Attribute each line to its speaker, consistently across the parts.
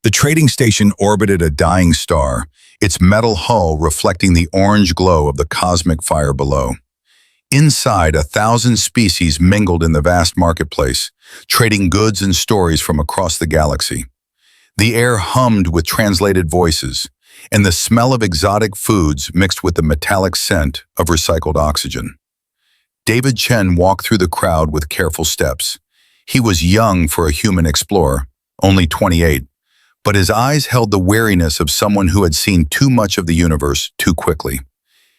Speaker 1: The trading station orbited a dying star, its metal hull reflecting the orange glow of the cosmic fire below. Inside, 1,000 species mingled in the vast marketplace, trading goods and stories from across the galaxy. The air hummed with translated voices, and the smell of exotic foods mixed with the metallic scent of recycled oxygen. David Chen walked through the crowd with careful steps. He was young for a human explorer, only 28, but his eyes held the wariness of someone who had seen too much of the universe too quickly.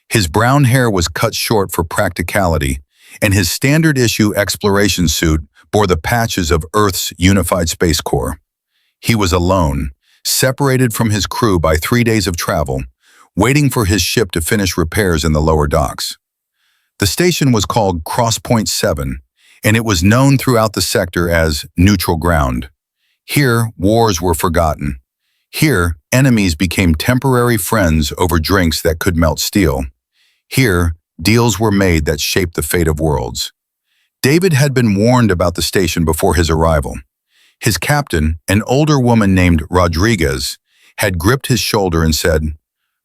Speaker 1: His brown hair was cut short for practicality, and his standard-issue exploration suit bore the patches of Earth's unified Space Corps. He was alone, separated from his crew by 3 days of travel, waiting for his ship to finish repairs in the lower docks. The station was called Crosspoint 7, and it was known throughout the sector as neutral ground. Here, wars were forgotten. Here, enemies became temporary friends over drinks that could melt steel. Here, deals were made that shaped the fate of worlds. David had been warned about the station before his arrival. His captain, an older woman named Rodriguez, had gripped his shoulder and said,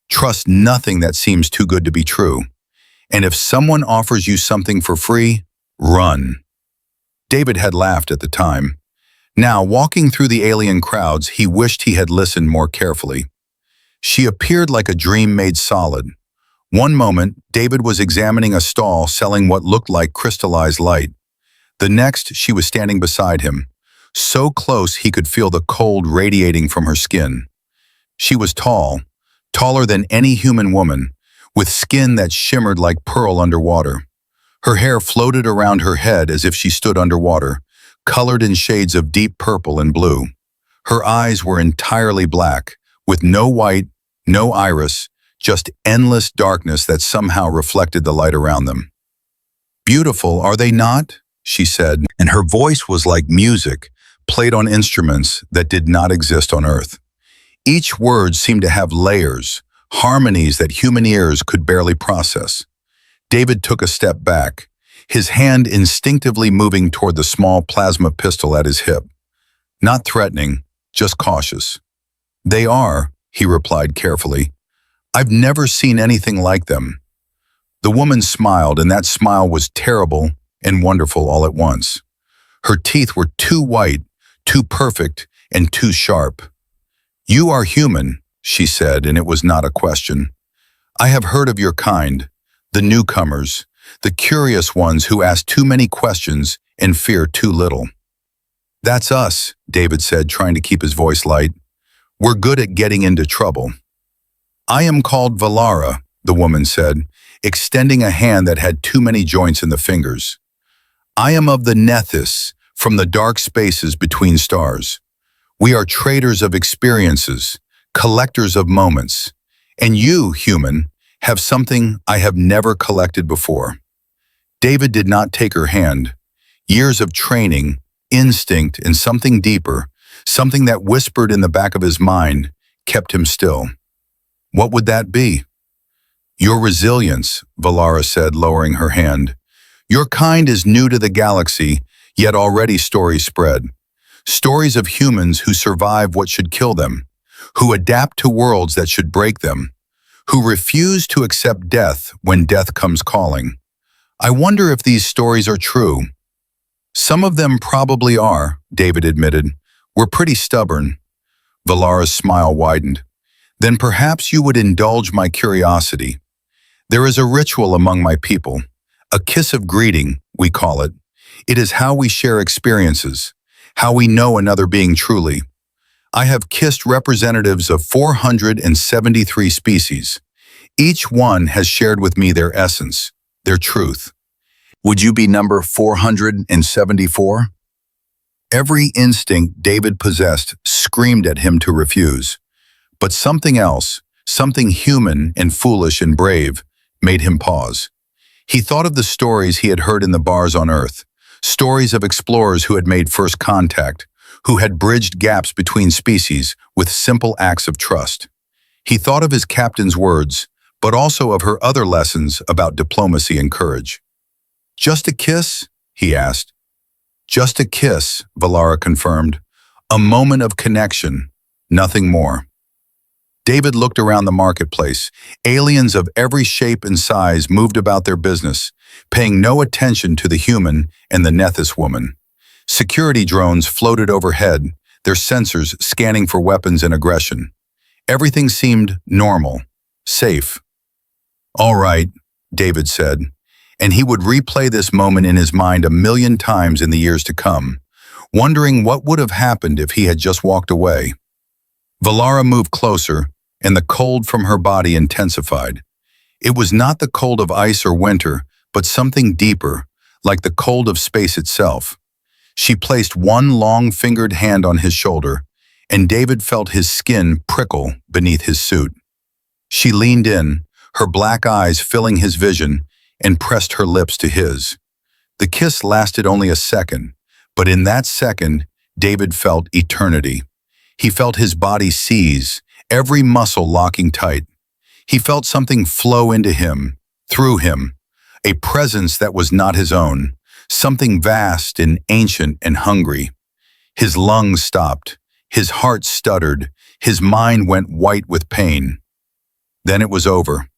Speaker 1: "Trust nothing that seems too good to be true. And if someone offers you something for free, run." David had laughed at the time. Now, walking through the alien crowds, he wished he had listened more carefully. She appeared like a dream made solid. One moment, David was examining a stall selling what looked like crystallized light. The next, she was standing beside him, so close he could feel the cold radiating from her skin. She was tall, taller than any human woman, with skin that shimmered like pearl underwater. Her hair floated around her head as if she stood underwater, colored in shades of deep purple and blue. Her eyes were entirely black, with no white, no iris, just endless darkness that somehow reflected the light around them. "Beautiful, are they not?" she said, and her voice was like music, played on instruments that did not exist on Earth. Each word seemed to have layers, harmonies that human ears could barely process. David took a step back, his hand instinctively moving toward the small plasma pistol at his hip. Not threatening, just cautious. "They are," he replied carefully. "I've never seen anything like them." The woman smiled, and that smile was terrible and wonderful all at once. Her teeth were too white, too perfect, and too sharp. "You are human," she said, and it was not a question. "I have heard of your kind, the newcomers, the curious ones who ask too many questions and fear too little." "That's us," David said, trying to keep his voice light. "We're good at getting into trouble." "I am called Valara," the woman said, extending a hand that had too many joints in the fingers. "I am of the Nethys, from the dark spaces between stars. We are traders of experiences, collectors of moments, and you, human, have something I have never collected before." David did not take her hand. Years of training, instinct, and something deeper, something that whispered in the back of his mind, kept him still. "What would that be?" "Your resilience," Valara said, lowering her hand. "Your kind is new to the galaxy, yet already stories spread. Stories of humans who survive what should kill them, who adapt to worlds that should break them, who refuse to accept death when death comes calling. I wonder if these stories are true." "Some of them probably are," David admitted. "We're pretty stubborn." Valara's smile widened. "Then perhaps you would indulge my curiosity. There is a ritual among my people, a kiss of greeting, we call it. It is how we share experiences, how we know another being truly. I have kissed representatives of 473 species. Each one has shared with me their essence, their truth. Would you be number 474? Every instinct David possessed screamed at him to refuse. But something else, something human and foolish and brave, made him pause. He thought of the stories he had heard in the bars on Earth, stories of explorers who had made first contact, who had bridged gaps between species with simple acts of trust. He thought of his captain's words, but also of her other lessons about diplomacy and courage. "Just a kiss?" he asked. "Just a kiss," Valara confirmed. "A moment of connection. Nothing more. David looked around the marketplace. Aliens of every shape and size moved about their business, paying no attention to the human and the Nethys woman. Security drones floated overhead, their sensors scanning for weapons and aggression. Everything seemed normal, safe. "All right," David said, and he would replay this moment in his mind 1,000,000 times in the years to come, wondering what would have happened if he had just walked away. Valara moved closer, and the cold from her body intensified. It was not the cold of ice or winter, but something deeper, like the cold of space itself. She placed one long-fingered hand on his shoulder, and David felt his skin prickle beneath his suit. She leaned in, her black eyes filling his vision, and pressed her lips to his. The kiss lasted only a second, but in that second, David felt eternity. He felt his body seize, every muscle locking tight. He felt something flow into him, through him, a presence that was not his own, something vast and ancient and hungry. His lungs stopped, his heart stuttered, his mind went white with pain. Then it was over.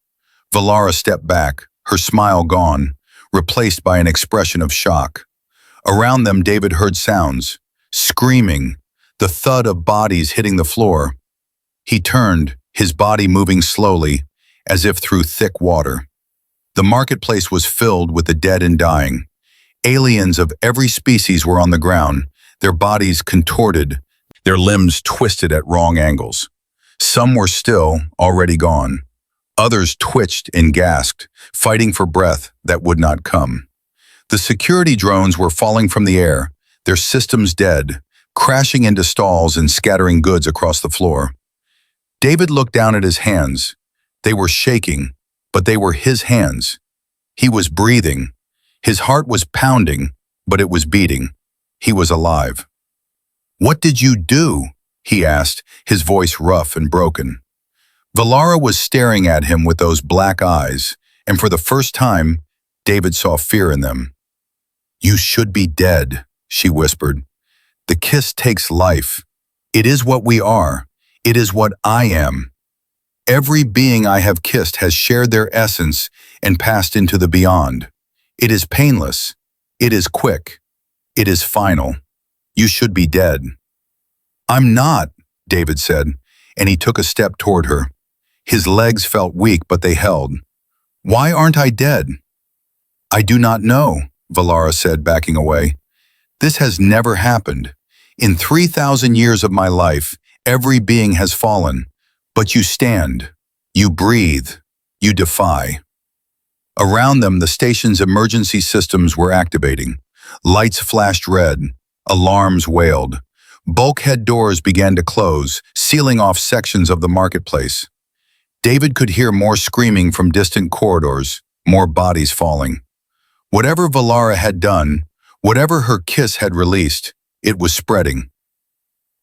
Speaker 1: Valara stepped back, her smile gone, replaced by an expression of shock. Around them, David heard sounds, screaming, the thud of bodies hitting the floor. He turned, his body moving slowly, as if through thick water. The marketplace was filled with the dead and dying. Aliens of every species were on the ground, their bodies contorted, their limbs twisted at wrong angles. Some were still, already gone. Others twitched and gasped, fighting for breath that would not come. The security drones were falling from the air, their systems dead, crashing into stalls and scattering goods across the floor. David looked down at his hands. They were shaking, but they were his hands. He was breathing. His heart was pounding, but it was beating. He was alive. "What did you do?" he asked, his voice rough and broken. Valara was staring at him with those black eyes, and for the first time, David saw fear in them. "You should be dead," she whispered. "The kiss takes life. It is what we are. It is what I am. Every being I have kissed has shared their essence and passed into the beyond. It is painless. It is quick. It is final. You should be dead." "I'm not," David said, and he took a step toward her. His legs felt weak, but they held. "Why aren't I dead?" "I do not know," Valara said, backing away. "This has never happened. In 3,000 years of my life, every being has fallen. But you stand. You breathe. You defy." Around them, the station's emergency systems were activating. Lights flashed red. Alarms wailed. Bulkhead doors began to close, sealing off sections of the marketplace. David could hear more screaming from distant corridors, more bodies falling. Whatever Valara had done, whatever her kiss had released, it was spreading.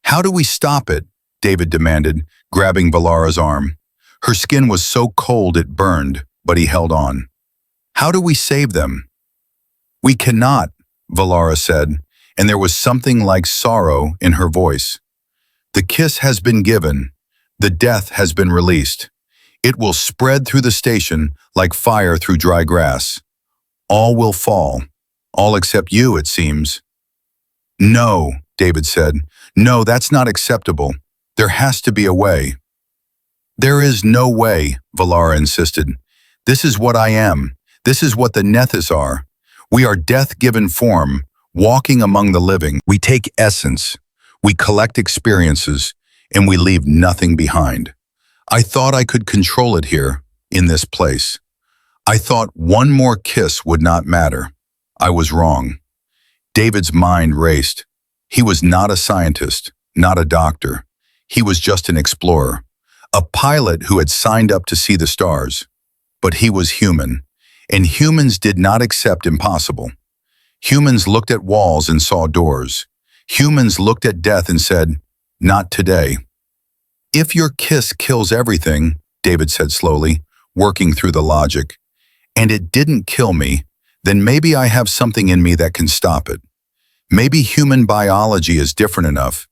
Speaker 1: "How do we stop it?" David demanded, grabbing Valara's arm. Her skin was so cold it burned, but he held on. "How do we save them?" "We cannot," Valara said, and there was something like sorrow in her voice. "The kiss has been given. The death has been released. It will spread through the station like fire through dry grass. All will fall. All except you, it seems." "No," David said. "No, that's not acceptable. There has to be a way." "There is no way," Valara insisted. "This is what I am. This is what the Nethys are. We are death-given form, walking among the living. We take essence, we collect experiences, and we leave nothing behind. I thought I could control it here, in this place. I thought one more kiss would not matter. I was wrong." David's mind raced. He was not a scientist, not a doctor. He was just an explorer, a pilot who had signed up to see the stars. But he was human, and humans did not accept impossible. Humans looked at walls and saw doors. Humans looked at death and said, "Not today." "If your kiss kills everything," David said slowly, working through the logic, "and it didn't kill me, then maybe I have something in me that can stop it. Maybe human biology is different enough.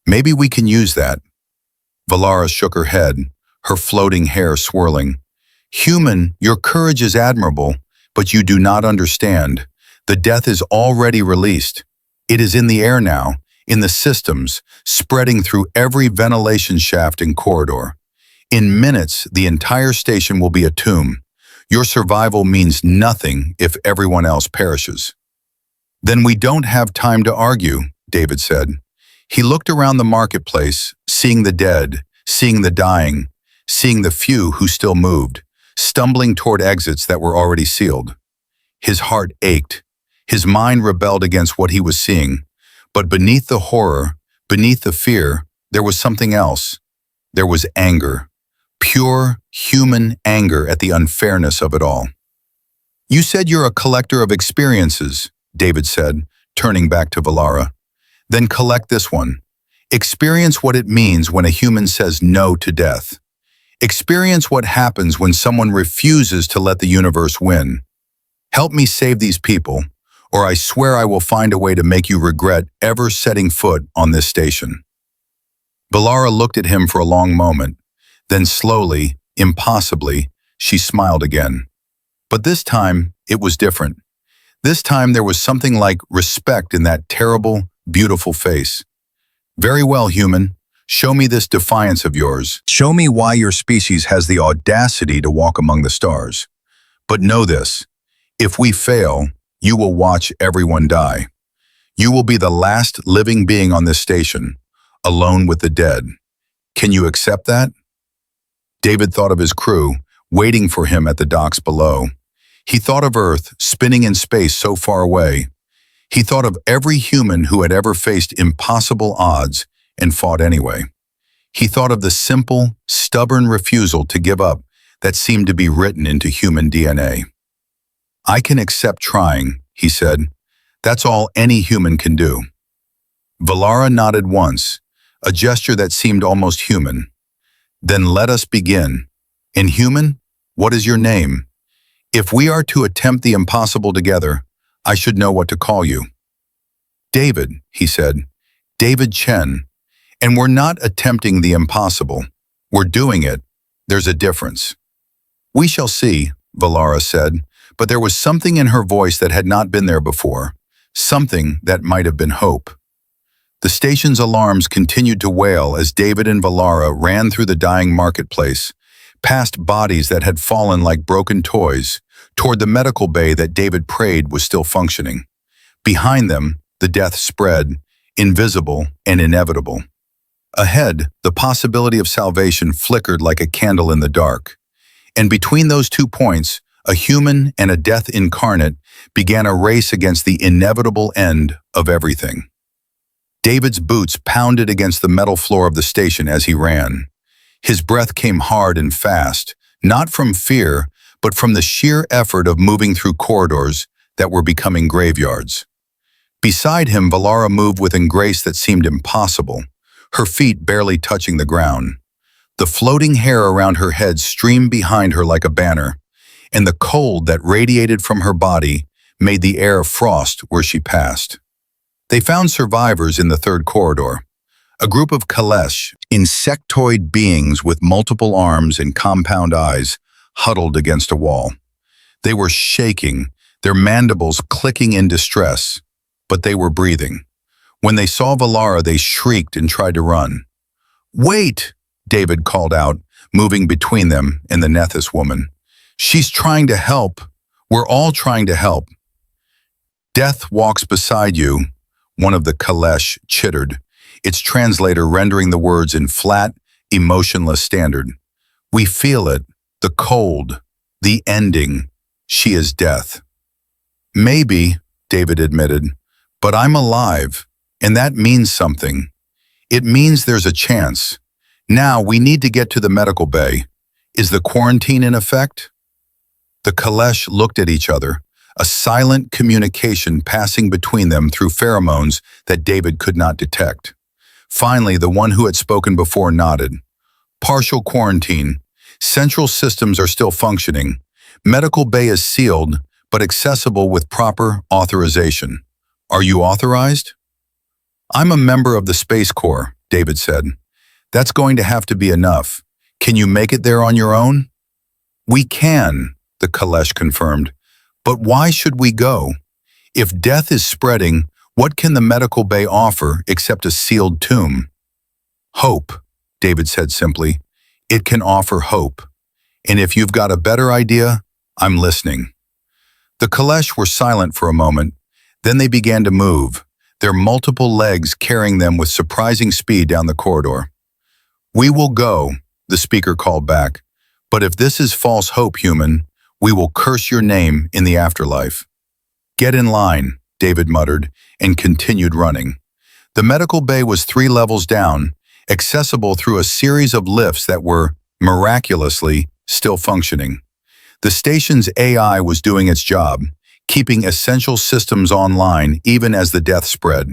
Speaker 1: Maybe we can use that." Valara shook her head, her floating hair swirling. Human, your courage is admirable, but you do not understand. The death is already released. It is in the air now, in the systems, spreading through every ventilation shaft and corridor. In minutes, the entire station will be a tomb. Your survival means nothing if everyone else perishes. Then we don't have time to argue, David said. He looked around the marketplace, seeing the dead, seeing the dying, seeing the few who still moved, stumbling toward exits that were already sealed. His heart ached. His mind rebelled against what he was seeing. But beneath the horror, beneath the fear, there was something else. There was anger. Pure, human anger at the unfairness of it all. You said you're a collector of experiences, David said, turning back to Valara. Then collect this one. Experience what it means when a human says no to death. Experience what happens when someone refuses to let the universe win. Help me save these people, or I swear I will find a way to make you regret ever setting foot on this station. Valara looked at him for a long moment. Then slowly, impossibly, she smiled again. But this time, it was different. This time there was something like respect in that terrible, beautiful face. Very well, human. Show me this defiance of yours. Show me why your species has the audacity to walk among the stars. But know this, if we fail, you will watch everyone die. You will be the last living being on this station, alone with the dead. Can you accept that? David thought of his crew, waiting for him at the docks below. He thought of Earth, spinning in space so far away. He thought of every human who had ever faced impossible odds and fought anyway. He thought of the simple, stubborn refusal to give up that seemed to be written into human DNA. I can accept trying, he said. That's all any human can do. Valara nodded once, a gesture that seemed almost human. Then let us begin. Inhuman, what is your name? If we are to attempt the impossible together, I should know what to call you. David, he said. David Chen. And we're not attempting the impossible. We're doing it. There's a difference. We shall see, Valara said, but there was something in her voice that had not been there before, something that might have been hope. The station's alarms continued to wail as David and Valara ran through the dying marketplace, past bodies that had fallen like broken toys, toward the medical bay that David prayed was still functioning. Behind them, the death spread, invisible and inevitable. Ahead, the possibility of salvation flickered like a candle in the dark. And between those 2 points, a human and a death incarnate began a race against the inevitable end of everything. David's boots pounded against the metal floor of the station as he ran. His breath came hard and fast, not from fear, but from the sheer effort of moving through corridors that were becoming graveyards. Beside him, Valara moved with a grace that seemed impossible, her feet barely touching the ground. The floating hair around her head streamed behind her like a banner, and the cold that radiated from her body made the air frost where she passed. They found survivors in the third corridor, a group of Kalesh, insectoid beings with multiple arms and compound eyes, huddled against a wall. They were shaking, their mandibles clicking in distress, but they were breathing. When they saw Valara, they shrieked and tried to run. "Wait!" David called out, moving between them and the Nethys woman. "She's trying to help. We're all trying to help." "Death walks beside you," one of the Kalesh chittered, its translator rendering the words in flat, emotionless standard. "We feel it, the cold, the ending. She is death." "Maybe," David admitted, "but I'm alive, and that means something. It means there's a chance. Now we need to get to the medical bay. Is the quarantine in effect?" The Kalesh looked at each other, a silent communication passing between them through pheromones that David could not detect. Finally, the one who had spoken before nodded. "Partial quarantine. Central systems are still functioning. Medical bay is sealed, but accessible with proper authorization. Are you authorized?" "I'm a member of the Space Corps," David said. That's going to have to be enough. Can you make it there on your own? We can, the Kalesh confirmed. But why should we go? If death is spreading, what can the medical bay offer except a sealed tomb? Hope, David said simply. It can offer hope. And if you've got a better idea, I'm listening. The Kalesh were silent for a moment. Then they began to move, their multiple legs carrying them with surprising speed down the corridor. We will go, the speaker called back. But if this is false hope, human, we will curse your name in the afterlife. Get in line, David muttered, and continued running. The medical bay was 3 levels down, accessible through a series of lifts that were, miraculously, still functioning. The station's AI was doing its job, keeping essential systems online even as the death spread.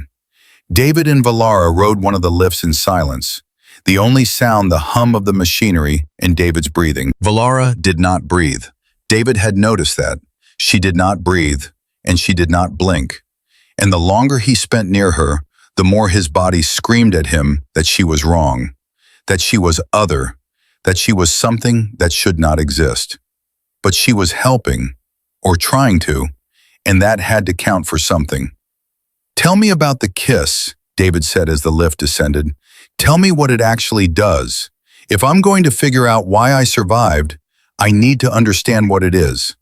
Speaker 1: David and Valara rode one of the lifts in silence, the only sound the hum of the machinery and David's breathing. Valara did not breathe. David had noticed that. She did not breathe, and she did not blink. And the longer he spent near her, the more his body screamed at him that she was wrong, that she was other, that she was something that should not exist. But she was helping, or trying to, and that had to count for something. Tell me about the kiss, David said as the lift descended. Tell me what it actually does. If I'm going to figure out why I survived, I need to understand what it is.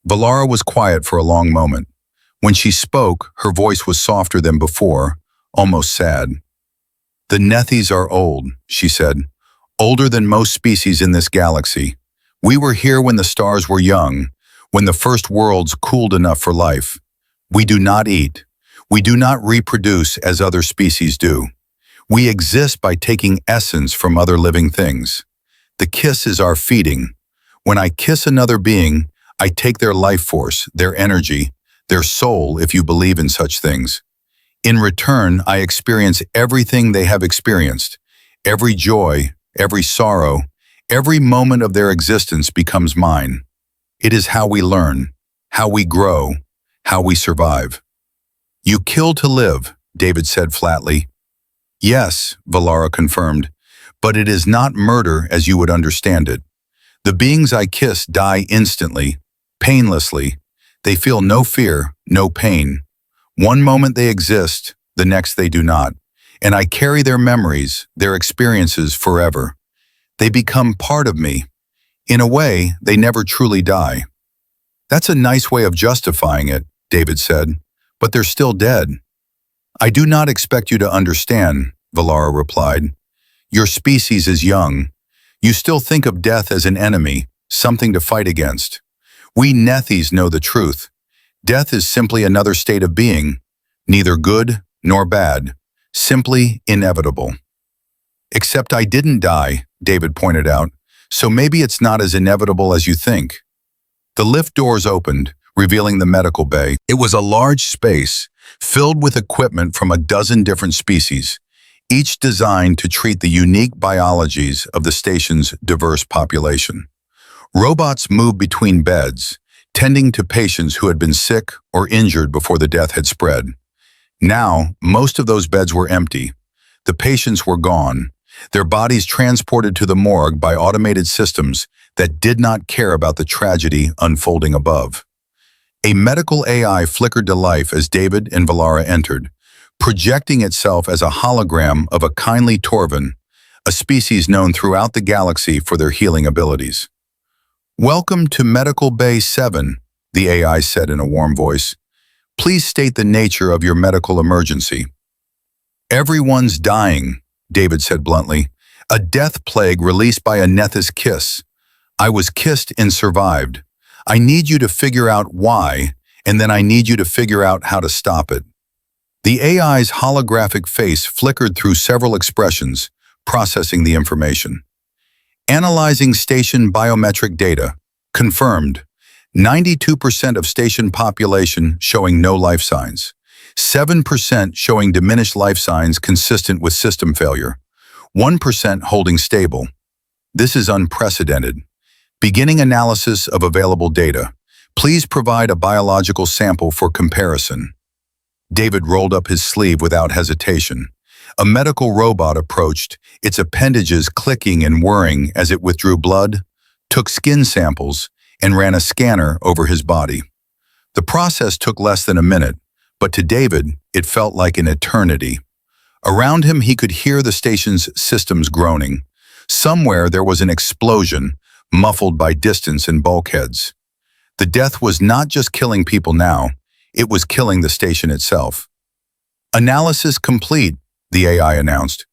Speaker 1: Valara was quiet for a long moment. When she spoke, her voice was softer than before, almost sad. The Nethys are old, she said, older than most species in this galaxy. We were here when the stars were young, when the first worlds cooled enough for life. We do not eat. We do not reproduce as other species do. We exist by taking essence from other living things. The kiss is our feeding. When I kiss another being, I take their life force, their energy, their soul, if you believe in such things. In return, I experience everything they have experienced. Every joy, every sorrow, every moment of their existence becomes mine. It is how we learn, how we grow, how we survive. You kill to live, David said flatly. Yes, Valara confirmed, but it is not murder as you would understand it. The beings I kiss die instantly, painlessly. They feel no fear, no pain. One moment they exist, the next they do not. And I carry their memories, their experiences forever. They become part of me. In a way, they never truly die. That's a nice way of justifying it, David said, but they're still dead. I do not expect you to understand, Valara replied. Your species is young. You still think of death as an enemy, something to fight against. We Nethys know the truth. Death is simply another state of being, neither good nor bad, simply inevitable. Except I didn't die, David pointed out, so maybe it's not as inevitable as you think. The lift doors opened, revealing the medical bay. It was a large space, filled with equipment from a dozen different species, each designed to treat the unique biologies of the station's diverse population. Robots moved between beds, tending to patients who had been sick or injured before the death had spread. Now, most of those beds were empty. The patients were gone, their bodies transported to the morgue by automated systems that did not care about the tragedy unfolding above. A medical AI flickered to life as David and Valara entered, projecting itself as a hologram of a kindly Torvan, a species known throughout the galaxy for their healing abilities. Welcome to Medical Bay 7, the AI said in a warm voice. Please state the nature of your medical emergency. Everyone's dying, David said bluntly. A death plague released by a Nethys kiss. I was kissed and survived. I need you to figure out why, and then I need you to figure out how to stop it. The AI's holographic face flickered through several expressions, processing the information. Analyzing station biometric data. Confirmed. 92% of station population showing no life signs. 7% showing diminished life signs consistent with system failure. 1% holding stable. This is unprecedented. Beginning analysis of available data. Please provide a biological sample for comparison. David rolled up his sleeve without hesitation. A medical robot approached, its appendages clicking and whirring as it withdrew blood, took skin samples, and ran a scanner over his body. The process took less than a minute, but to David, it felt like an eternity. Around him, he could hear the station's systems groaning. Somewhere there was an explosion, muffled by distance and bulkheads. The death was not just killing people now, it was killing the station itself. Analysis complete, the AI announced.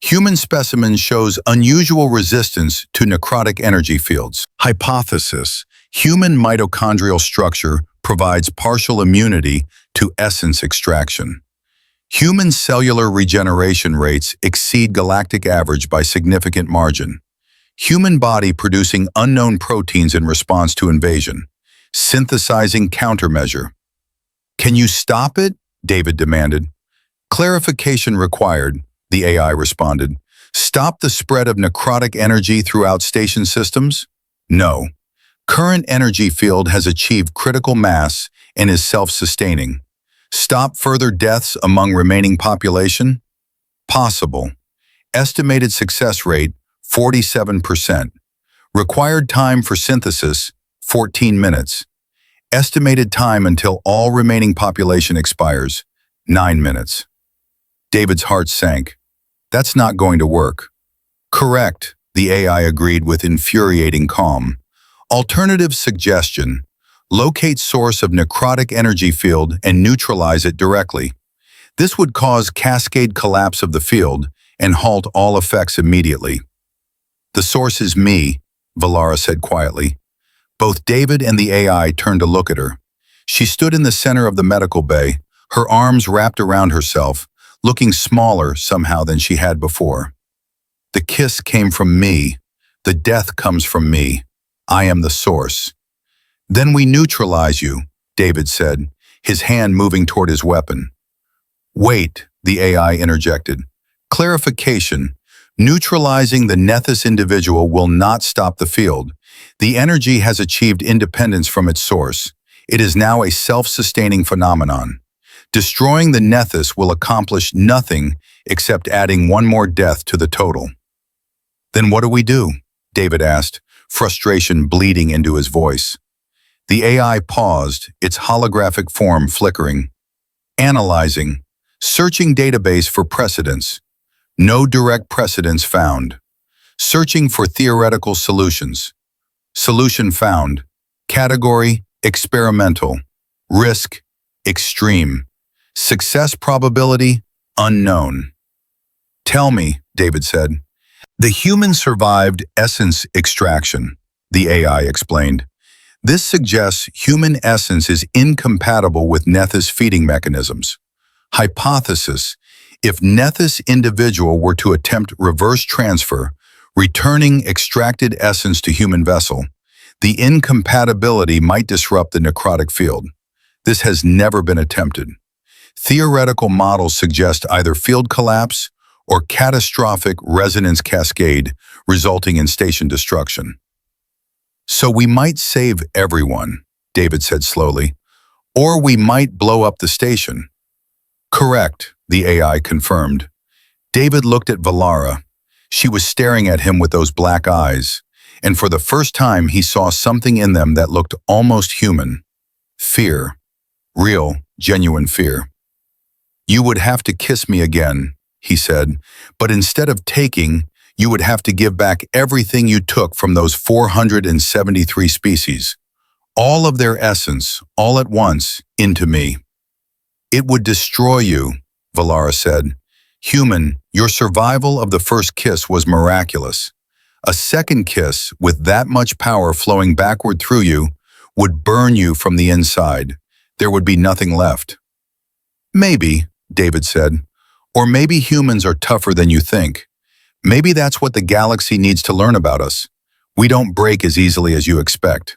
Speaker 1: Human specimen shows unusual resistance to necrotic energy fields. Hypothesis: human mitochondrial structure provides partial immunity to essence extraction. Human cellular regeneration rates exceed galactic average by significant margin. Human body producing unknown proteins in response to invasion. Synthesizing countermeasure. Can you stop it? David demanded. Clarification required, the AI responded. Stop the spread of necrotic energy throughout station systems? No. Current energy field has achieved critical mass and is self-sustaining. Stop further deaths among remaining population? Possible. Estimated success rate, 47%. Required time for synthesis, 14 minutes. Estimated time until all remaining population expires, 9 minutes. David's heart sank. That's not going to work. Correct, the AI agreed with infuriating calm. Alternative suggestion: locate source of necrotic energy field and neutralize it directly. This would cause cascade collapse of the field and halt all effects immediately. The source is me, Valara said quietly. Both David and the AI turned to look at her. She stood in the center of the medical bay, her arms wrapped around herself, looking smaller somehow than she had before. The kiss came from me. The death comes from me. I am the source. Then we neutralize you, David said, his hand moving toward his weapon. Wait, the AI interjected. Clarification. Neutralizing the Nethys individual will not stop the field. The energy has achieved independence from its source. It is now a self-sustaining phenomenon. Destroying the Nethys will accomplish nothing except adding one more death to the total. Then what do we do? David asked, frustration bleeding into his voice. The AI paused, its holographic form flickering. Analyzing. Searching database for precedents. No direct precedents found. Searching for theoretical solutions. Solution found. Category: experimental. Risk: extreme. Success probability: unknown. Tell me, David said. The human survived essence extraction, the AI explained. This suggests human essence is incompatible with Nethys feeding mechanisms. Hypothesis: if Nethys individual were to attempt reverse transfer, returning extracted essence to human vessel, the incompatibility might disrupt the necrotic field. This has never been attempted. Theoretical models suggest either field collapse or catastrophic resonance cascade resulting in station destruction. So we might save everyone, David said slowly, or we might blow up the station. Correct, the AI confirmed. David looked at Valara. She was staring at him with those black eyes, and for the first time he saw something in them that looked almost human. Fear. Real, genuine fear. You would have to kiss me again, he said, but instead of taking, you would have to give back everything you took from those 473 species. All of their essence, all at once, into me. It would destroy you, Valara said. Human, your survival of the first kiss was miraculous. A second kiss, with that much power flowing backward through you, would burn you from the inside. There would be nothing left. Maybe, David said, or maybe humans are tougher than you think. Maybe that's what the galaxy needs to learn about us. We don't break as easily as you expect.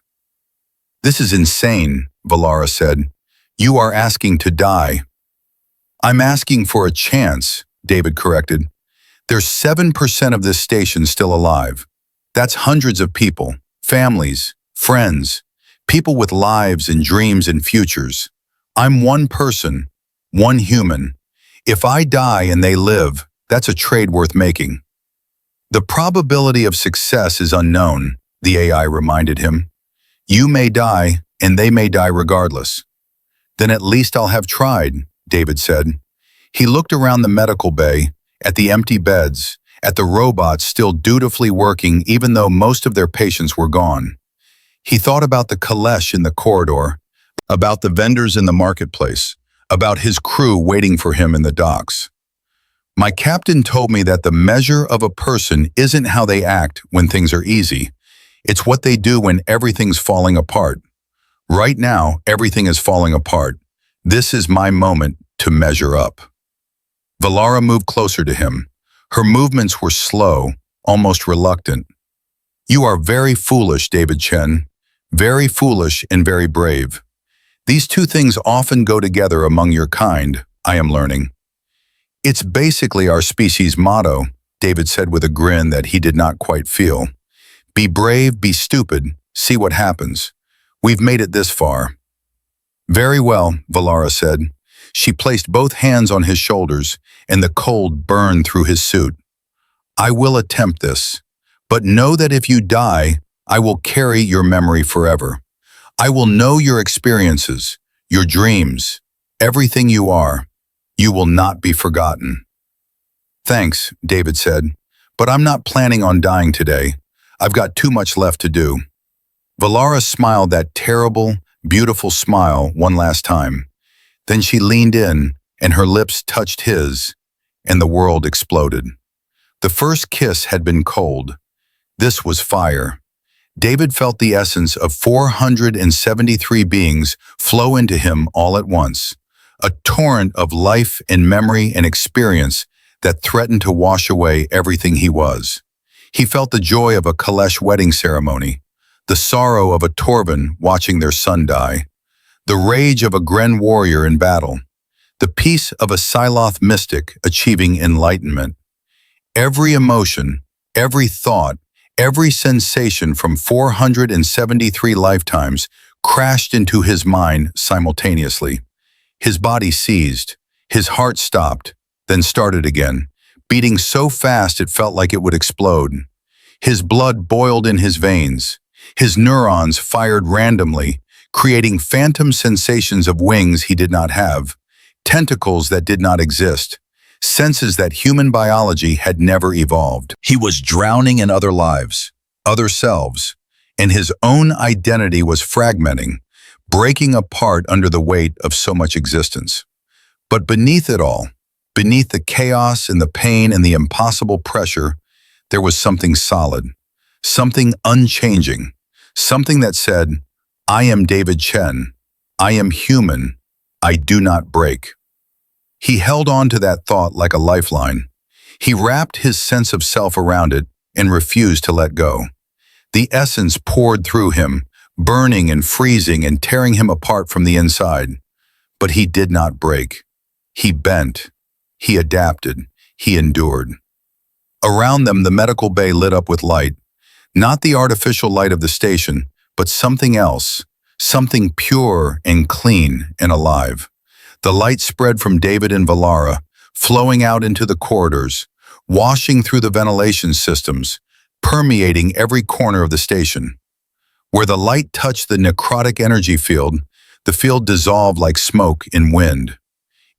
Speaker 1: This is insane, Valara said. You are asking to die. I'm asking for a chance, David corrected. There's 7% of this station still alive. That's hundreds of people, families, friends, people with lives and dreams and futures. I'm one person, one human. If I die and they live, That's a trade worth making. The probability of success is unknown, the AI reminded him. You may die, and they may die regardless. Then at least I'll have tried, David said. He looked around the medical bay, at the empty beds, at the robots still dutifully working even though most of their patients were gone. He thought about the caleche in the corridor, about the vendors in the marketplace, about his crew waiting for him in the docks. My captain told me that the measure of a person isn't how they act when things are easy. It's what they do when everything's falling apart. Right now, everything is falling apart. This is my moment to measure up. Valara moved closer to him. Her movements were slow, almost reluctant. You are very foolish, David Chen. Very foolish and very brave. These two things often go together among your kind, I am learning. It's basically our species' motto, David said with a grin that he did not quite feel. Be brave, be stupid, see what happens. We've made it this far. Very well, Valara said. She placed both hands on his shoulders, and the cold burned through his suit. I will attempt this, but know that if you die, I will carry your memory forever. I will know your experiences, your dreams, everything you are. You will not be forgotten. Thanks, David said, but I'm not planning on dying today. I've got too much left to do. Valara smiled that terrible, beautiful smile one last time. Then she leaned in, and her lips touched his, and the world exploded. The first kiss had been cold. This was fire. David felt the essence of 473 beings flow into him all at once, a torrent of life and memory and experience that threatened to wash away everything he was. He felt the joy of a Kalesh wedding ceremony, the sorrow of a Torvin watching their son die, the rage of a Gren warrior in battle, the peace of a Siloth mystic achieving enlightenment. Every emotion, every thought, every sensation from 473 lifetimes crashed into his mind simultaneously. His body seized, his heart stopped, then started again, beating so fast it felt like it would explode. His blood boiled in his veins. His neurons fired randomly, creating phantom sensations of wings he did not have, tentacles that did not exist, senses that human biology had never evolved. He was drowning in other lives, other selves, and his own identity was fragmenting, breaking apart under the weight of so much existence. But beneath it all, beneath the chaos and the pain and the impossible pressure, there was something solid, something unchanging, something that said, I am David Chen, I am human, I do not break. He held on to that thought like a lifeline. He wrapped his sense of self around it and refused to let go. The essence poured through him, burning and freezing and tearing him apart from the inside. But he did not break. He bent. He adapted. He endured. Around them, the medical bay lit up with light. Not the artificial light of the station, but something else, something pure and clean and alive. The light spread from David and Valara, flowing out into the corridors, washing through the ventilation systems, permeating every corner of the station. Where the light touched the necrotic energy field, the field dissolved like smoke in wind.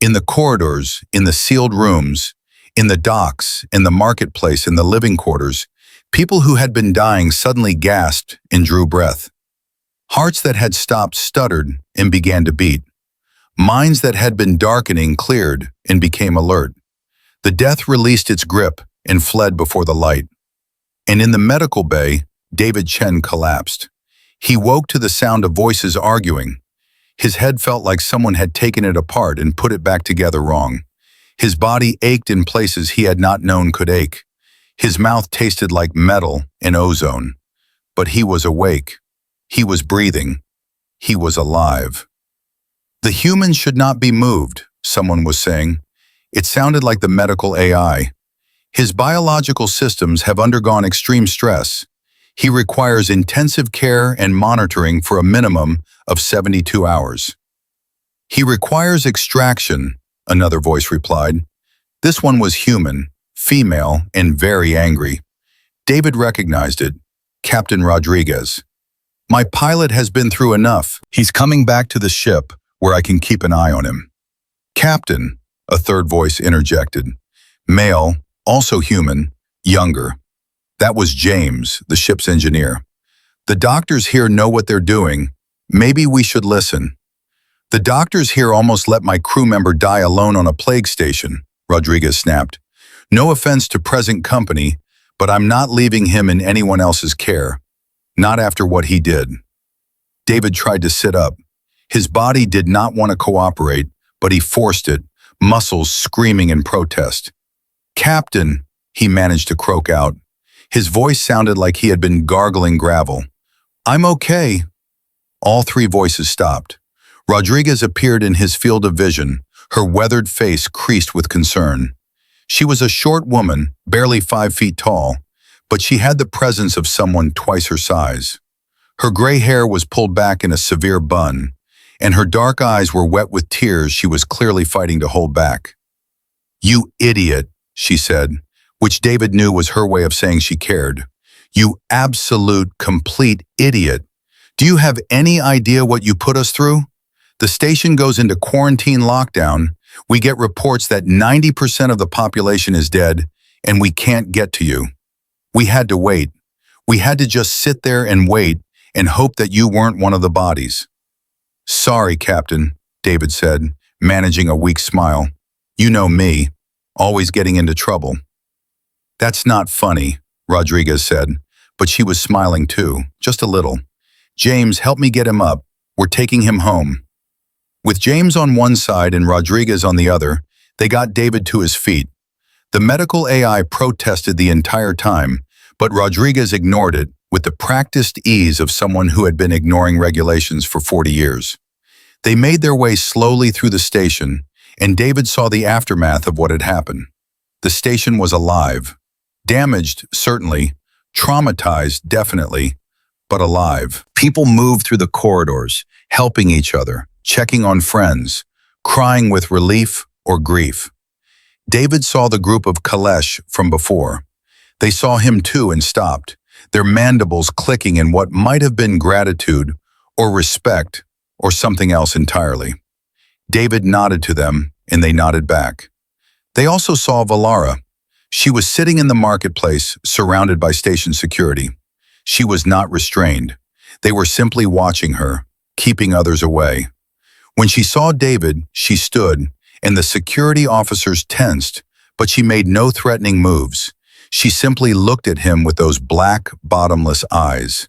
Speaker 1: In the corridors, in the sealed rooms, in the docks, in the marketplace, in the living quarters, people who had been dying suddenly gasped and drew breath. Hearts that had stopped stuttered and began to beat. Minds that had been darkening cleared and became alert. The death released its grip and fled before the light. And in the medical bay, David Chen collapsed. He woke to the sound of voices arguing. His head felt like someone had taken it apart and put it back together wrong. His body ached in places he had not known could ache. His mouth tasted like metal and ozone. But he was awake. He was breathing. He was alive. The humans should not be moved, someone was saying. It sounded like the medical AI. His biological systems have undergone extreme stress. He requires intensive care and monitoring for a minimum of 72 hours. He requires extraction, another voice replied. This one was human, female and very angry. David recognized it. Captain Rodriguez. My pilot has been through enough. He's coming back to the ship where I can keep an eye on him. Captain, a third voice interjected. Male, also human, younger. That was James, the ship's engineer. The doctors here know what they're doing. Maybe we should listen. The doctors here almost let my crew member die alone on a plague station, Rodriguez snapped. No offense to present company, but I'm not leaving him in anyone else's care. Not after what he did. David tried to sit up. His body did not want to cooperate, but he forced it, muscles screaming in protest. Captain, he managed to croak out. His voice sounded like he had been gargling gravel. I'm okay. All three voices stopped. Rodriguez appeared in his field of vision, her weathered face creased with concern. She was a short woman, barely 5 feet tall, but she had the presence of someone twice her size. Her gray hair was pulled back in a severe bun, and her dark eyes were wet with tears she was clearly fighting to hold back. You idiot, she said, which David knew was her way of saying she cared. You absolute, complete idiot. Do you have any idea what you put us through? The station goes into quarantine lockdown. We get reports that 90% of the population is dead, and we can't get to you. We had to wait. We had to just sit there and wait and hope that you weren't one of the bodies. Sorry, Captain, David said, managing a weak smile. You know me, always getting into trouble. That's not funny, Rodriguez said, but she was smiling too, just a little. James, help me get him up. We're taking him home. With James on one side and Rodriguez on the other, they got David to his feet. The medical AI protested the entire time, but Rodriguez ignored it with the practiced ease of someone who had been ignoring regulations for 40 years. They made their way slowly through the station, and David saw the aftermath of what had happened. The station was alive. Damaged, certainly. Traumatized, definitely. But alive. People moved through the corridors, helping each other, checking on friends, crying with relief or grief. David saw the group of Kalesh from before. They saw him too and stopped, their mandibles clicking in what might have been gratitude or respect or something else entirely. David nodded to them, and they nodded back. They also saw Valara. She was sitting in the marketplace, surrounded by station security. She was not restrained. They were simply watching her, keeping others away. When she saw David, she stood, and the security officers tensed, but she made no threatening moves. She simply looked at him with those black, bottomless eyes.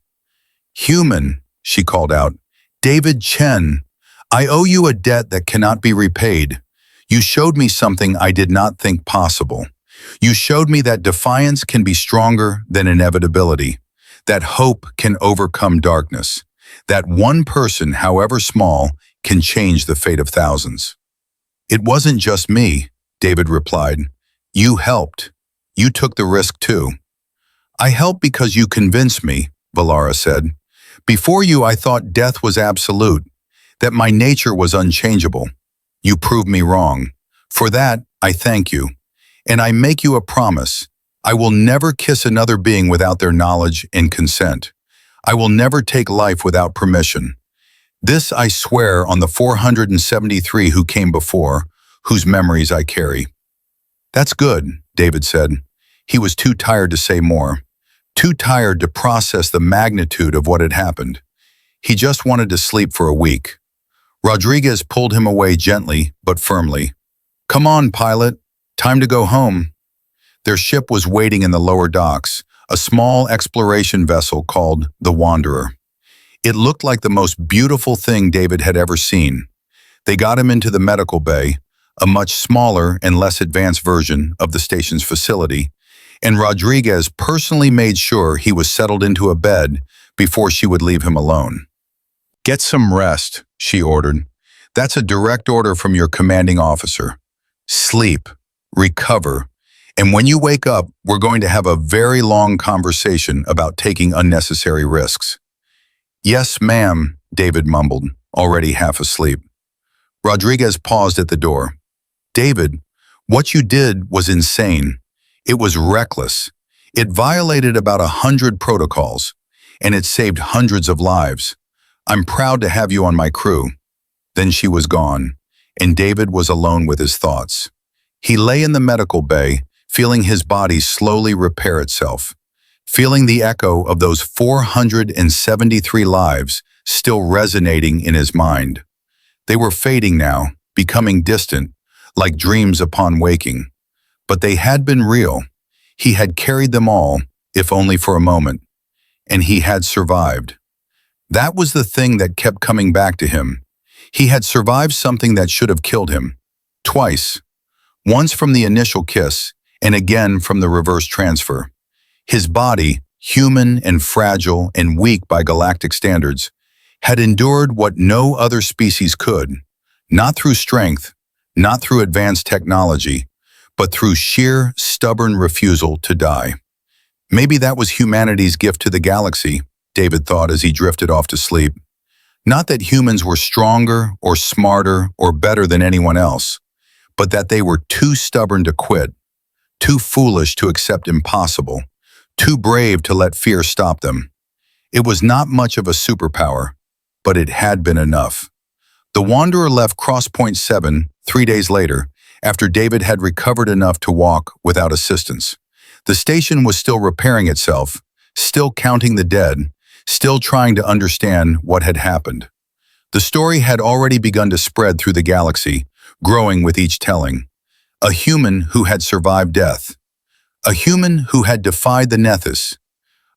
Speaker 1: Human, she called out. David Chen, I owe you a debt that cannot be repaid. You showed me something I did not think possible. You showed me that defiance can be stronger than inevitability, that hope can overcome darkness, that one person, however small, can change the fate of thousands. It wasn't just me, David replied. You helped. You took the risk too. I helped because you convinced me, Valara said. Before you, I thought death was absolute, that my nature was unchangeable. You proved me wrong. For that, I thank you. And I make you a promise. I will never kiss another being without their knowledge and consent. I will never take life without permission. This I swear on the 473 who came before, whose memories I carry. That's good, David said. He was too tired to say more, too tired to process the magnitude of what had happened. He just wanted to sleep for a week. Rodriguez pulled him away gently but firmly. Come on, pilot. Time to go home. Their ship was waiting in the lower docks, a small exploration vessel called the Wanderer. It looked like the most beautiful thing David had ever seen. They got him into the medical bay, a much smaller and less advanced version of the station's facility, and Rodriguez personally made sure he was settled into a bed before she would leave him alone. Get some rest, she ordered. That's a direct order from your commanding officer. Sleep, recover, and when you wake up, we're going to have a very long conversation about taking unnecessary risks. Yes, ma'am, David mumbled, already half asleep. Rodriguez paused at the door. David, what you did was insane. It was reckless. It violated about 100 protocols, and it saved hundreds of lives. I'm proud to have you on my crew. Then she was gone, and David was alone with his thoughts. He lay in the medical bay, feeling his body slowly repair itself, feeling the echo of those 473 lives still resonating in his mind. They were fading now, becoming distant, like dreams upon waking. But they had been real. He had carried them all, if only for a moment. And he had survived. That was the thing that kept coming back to him. He had survived something that should have killed him. Twice. Once from the initial kiss, and again from the reverse transfer. His body, human and fragile and weak by galactic standards, had endured what no other species could, not through strength, not through advanced technology, but through sheer, stubborn refusal to die. Maybe that was humanity's gift to the galaxy, David thought as he drifted off to sleep. Not that humans were stronger or smarter or better than anyone else, but that they were too stubborn to quit, too foolish to accept impossible, too brave to let fear stop them. It was not much of a superpower, but it had been enough. The Wanderer left Crosspoint 7 3 days later, after David had recovered enough to walk without assistance. The station was still repairing itself, still counting the dead, still trying to understand what had happened. The story had already begun to spread through the galaxy, growing with each telling. A human who had survived death. A human who had defied the Nethys.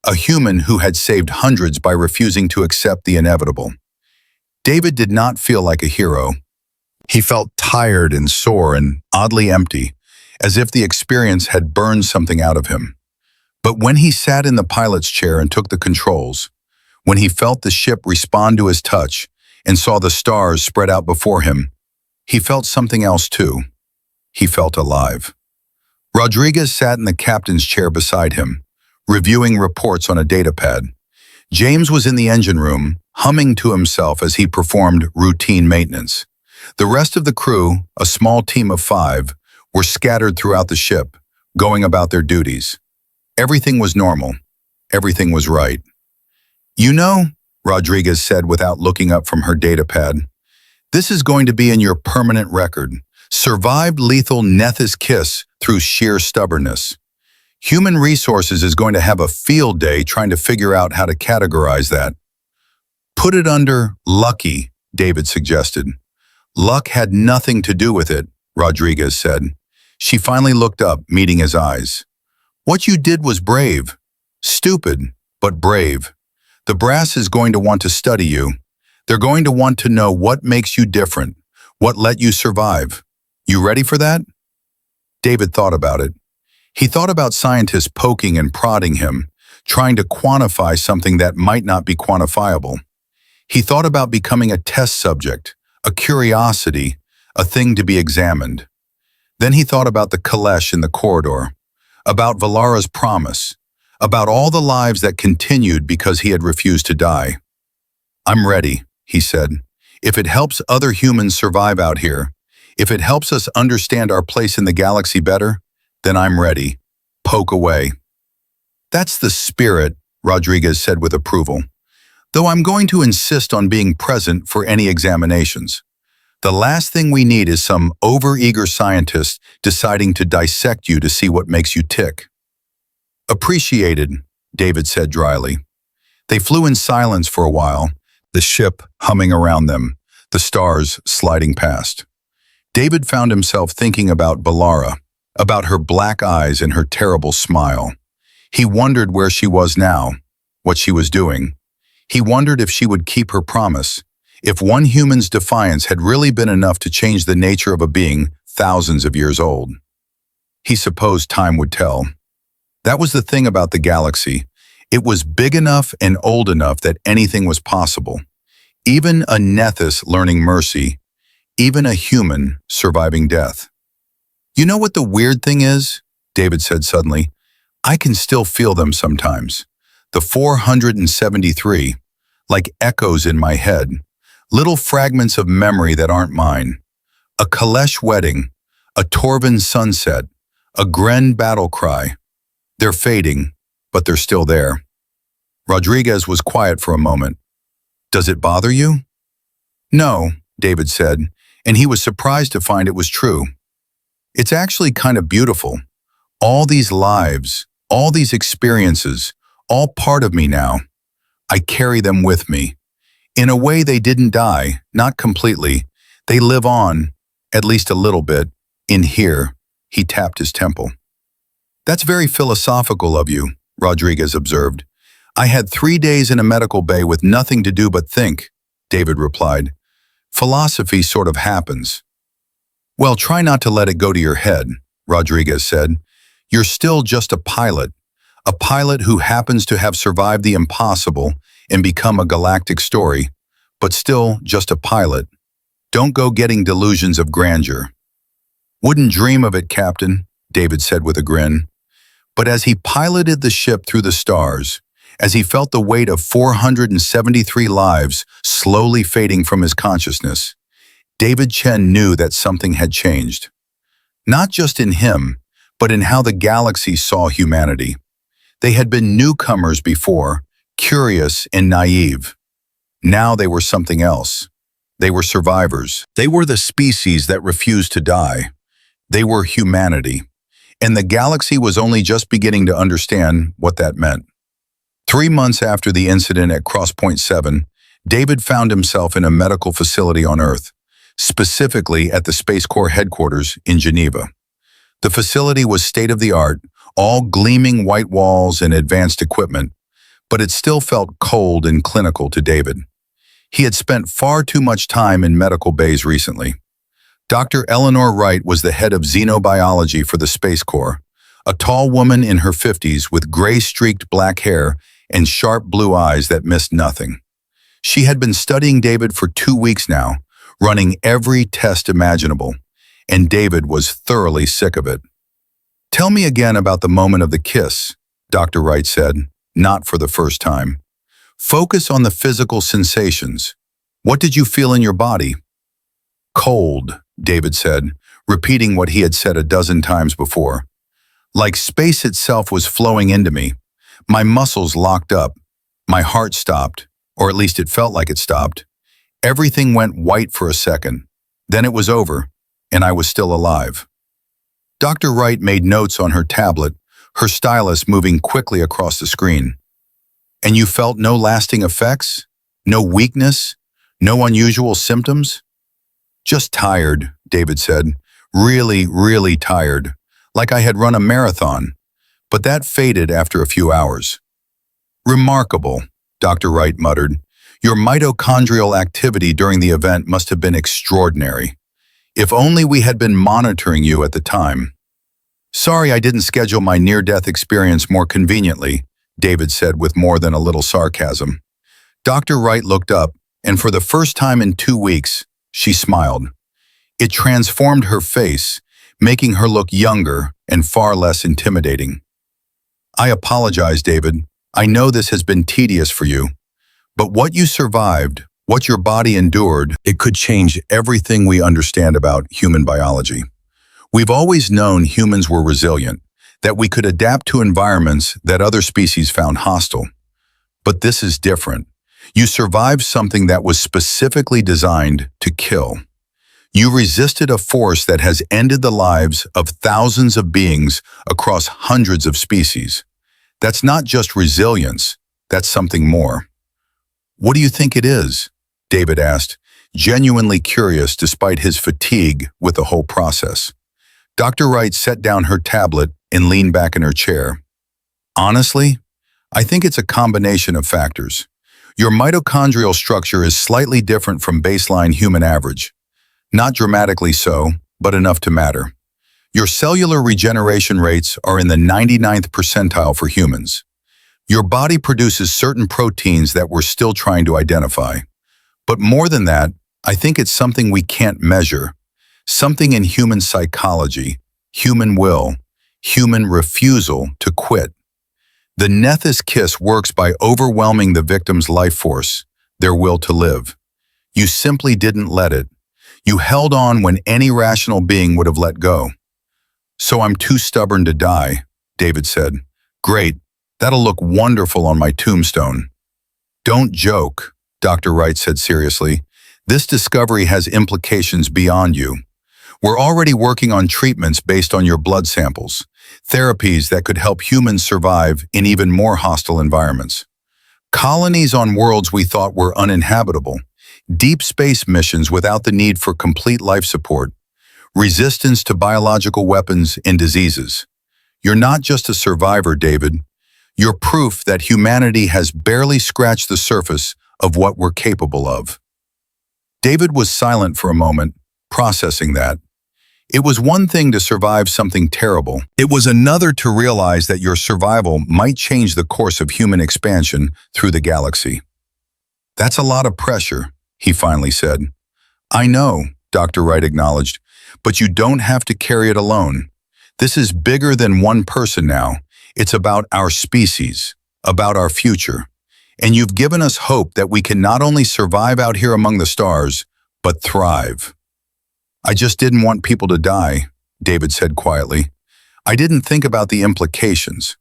Speaker 1: A human who had saved hundreds by refusing to accept the inevitable. David did not feel like a hero. He felt tired and sore and oddly empty, as if the experience had burned something out of him. But when he sat in the pilot's chair and took the controls, when he felt the ship respond to his touch and saw the stars spread out before him, he felt something else too. He felt alive. Rodriguez sat in the captain's chair beside him, reviewing reports on a datapad. James was in the engine room, humming to himself as he performed routine maintenance. The rest of the crew, a small team of 5, were scattered throughout the ship, going about their duties. Everything was normal. Everything was right. "You know," Rodriguez said without looking up from her datapad, "this is going to be in your permanent record. Survived lethal Nethys kiss through sheer stubbornness. Human Resources is going to have a field day trying to figure out how to categorize that." "Put it under lucky," David suggested. "Luck had nothing to do with it," Rodriguez said. She finally looked up, meeting his eyes. "What you did was brave. Stupid, but brave. The brass is going to want to study you. They're going to want to know what makes you different, what let you survive. You ready for that?" David thought about it. He thought about scientists poking and prodding him, trying to quantify something that might not be quantifiable. He thought about becoming a test subject, a curiosity, a thing to be examined. Then he thought about the Kalesh in the corridor, about Valara's promise, about all the lives that continued because he had refused to die. "I'm ready," he said. "If it helps other humans survive out here, if it helps us understand our place in the galaxy better, then I'm ready. Poke away." "That's the spirit," Rodriguez said with approval. "Though I'm going to insist on being present for any examinations. The last thing we need is some overeager scientist deciding to dissect you to see what makes you tick." "Appreciated," David said dryly. They flew in silence for a while, the ship humming around them, the stars sliding past. David found himself thinking about Valara, about her black eyes and her terrible smile. He wondered where she was now, what she was doing. He wondered if she would keep her promise, if one human's defiance had really been enough to change the nature of a being thousands of years old. He supposed time would tell. That was the thing about the galaxy. It was big enough and old enough that anything was possible. Even a Nethys learning mercy, even a human surviving death. "You know what the weird thing is?" David said suddenly. "I can still feel them sometimes. The 473, like echoes in my head, little fragments of memory that aren't mine. A Kalesh wedding, a Torvin sunset, A Gren battle cry. They're fading, but they're still there. Rodriguez was quiet for a moment. Does it bother you? No, David said, and he was surprised to find it was true. It's actually kind of beautiful. All these lives, all these experiences, all part of me now. I carry them with me. In a way, they didn't die, not completely. They live on, at least a little bit, in here. He tapped his temple. That's very philosophical of you, Rodriguez observed. I had 3 days in a medical bay with nothing to do but think, David replied. Philosophy sort of happens. Well, try not to let it go to your head, Rodriguez said. You're still just a pilot who happens to have survived the impossible and become a galactic story, but still just a pilot. Don't go getting delusions of grandeur. Wouldn't dream of it, Captain, David said with a grin. But as he piloted the ship through the stars, as he felt the weight of 473 lives slowly fading from his consciousness, David Chen knew that something had changed. Not just in him, but in how the galaxy saw humanity. They had been newcomers before, curious and naive. Now they were something else. They were survivors. They were the species that refused to die. They were humanity. And the galaxy was only just beginning to understand what that meant. 3 months after the incident at Crosspoint 7, David found himself in a medical facility on Earth, specifically at the Space Corps headquarters in Geneva. The facility was state-of-the-art, all gleaming white walls and advanced equipment, but it still felt cold and clinical to David. He had spent far too much time in medical bays recently. Dr. Eleanor Wright was the head of xenobiology for the Space Corps, a tall woman in her 50s with gray-streaked black hair and sharp blue eyes that missed nothing. She had been studying David for 2 weeks now, running every test imaginable, and David was thoroughly sick of it. Tell me again about the moment of the kiss, Dr. Wright said, not for the first time. Focus on the physical sensations. What did you feel in your body? Cold, David said, repeating what he had said a dozen times before. Like space itself was flowing into me. My muscles locked up. My heart stopped, or at least it felt like it stopped. Everything went white for a second. Then it was over, and I was still alive. Dr. Wright made notes on her tablet, her stylus moving quickly across the screen. And you felt no lasting effects? No weakness? No unusual symptoms? Just tired, David said. Really, really tired. Like I had run a marathon. But that faded after a few hours. Remarkable, Dr. Wright muttered. Your mitochondrial activity during the event must have been extraordinary. If only we had been monitoring you at the time. Sorry I didn't schedule my near-death experience more conveniently, David said with more than a little sarcasm. Dr. Wright looked up, and for the first time in 2 weeks, she smiled. It transformed her face, making her look younger and far less intimidating. I apologize, David. I know this has been tedious for you. But what you survived, what your body endured, it could change everything we understand about human biology. We've always known humans were resilient, that we could adapt to environments that other species found hostile. But this is different. You survived something that was specifically designed to kill. You resisted a force that has ended the lives of thousands of beings across hundreds of species. That's not just resilience, that's something more. What do you think it is? David asked, genuinely curious despite his fatigue with the whole process. Dr. Wright set down her tablet and leaned back in her chair. Honestly, I think it's a combination of factors. Your mitochondrial structure is slightly different from baseline human average. Not dramatically so, but enough to matter. Your cellular regeneration rates are in the 99th percentile for humans. Your body produces certain proteins that we're still trying to identify. But more than that, I think it's something we can't measure. Something in human psychology, human will, human refusal to quit. The Nethys kiss works by overwhelming the victim's life force, their will to live. You simply didn't let it. You held on when any rational being would have let go. So I'm too stubborn to die, David said. Great, that'll look wonderful on my tombstone. Don't joke, Dr. Wright said seriously. This discovery has implications beyond you. We're already working on treatments based on your blood samples, therapies that could help humans survive in even more hostile environments. Colonies on worlds we thought were uninhabitable, deep space missions without the need for complete life support, resistance to biological weapons and diseases. You're not just a survivor, David. You're proof that humanity has barely scratched the surface of what we're capable of. David was silent for a moment, processing that. It was one thing to survive something terrible. It was another to realize that your survival might change the course of human expansion through the galaxy. That's a lot of pressure, he finally said. I know, Dr. Wright acknowledged, but you don't have to carry it alone. This is bigger than one person now. It's about our species, about our future. And you've given us hope that we can not only survive out here among the stars, but thrive. I just didn't want people to die, David said quietly. I didn't think about the implications.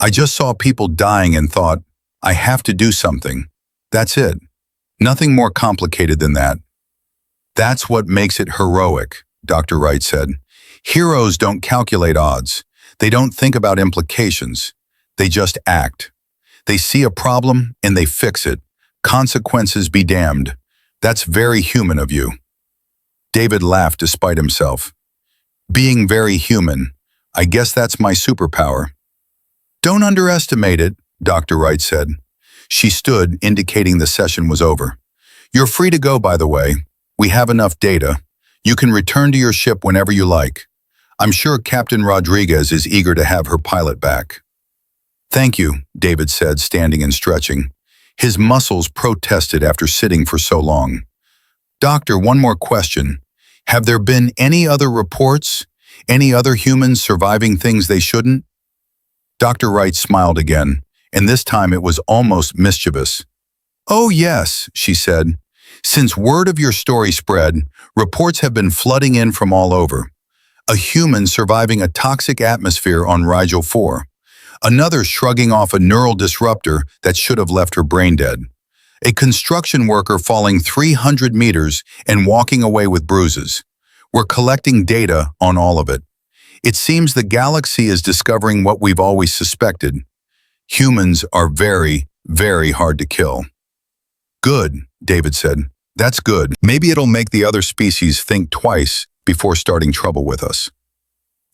Speaker 1: I just saw people dying and thought, I have to do something. That's it. Nothing more complicated than that. That's what makes it heroic, Dr. Wright said. Heroes don't calculate odds. They don't think about implications. They just act. They see a problem and they fix it. Consequences be damned. That's very human of you. David laughed despite himself. Being very human. I guess that's my superpower. Don't underestimate it, Dr. Wright said. She stood, indicating the session was over. You're free to go, by the way. We have enough data. You can return to your ship whenever you like. I'm sure Captain Rodriguez is eager to have her pilot back. Thank you, David said, standing and stretching. His muscles protested after sitting for so long. Doctor, one more question. Have there been any other reports? Any other humans surviving things they shouldn't? Dr. Wright smiled again, and this time it was almost mischievous. Oh yes, she said. Since word of your story spread, reports have been flooding in from all over. A human surviving a toxic atmosphere on Rigel 4. Another shrugging off a neural disruptor that should have left her brain dead. A construction worker falling 300 meters and walking away with bruises. We're collecting data on all of it. It seems the galaxy is discovering what we've always suspected. Humans are very, very hard to kill. Good, David said. That's good. Maybe it'll make the other species think twice before starting trouble with us.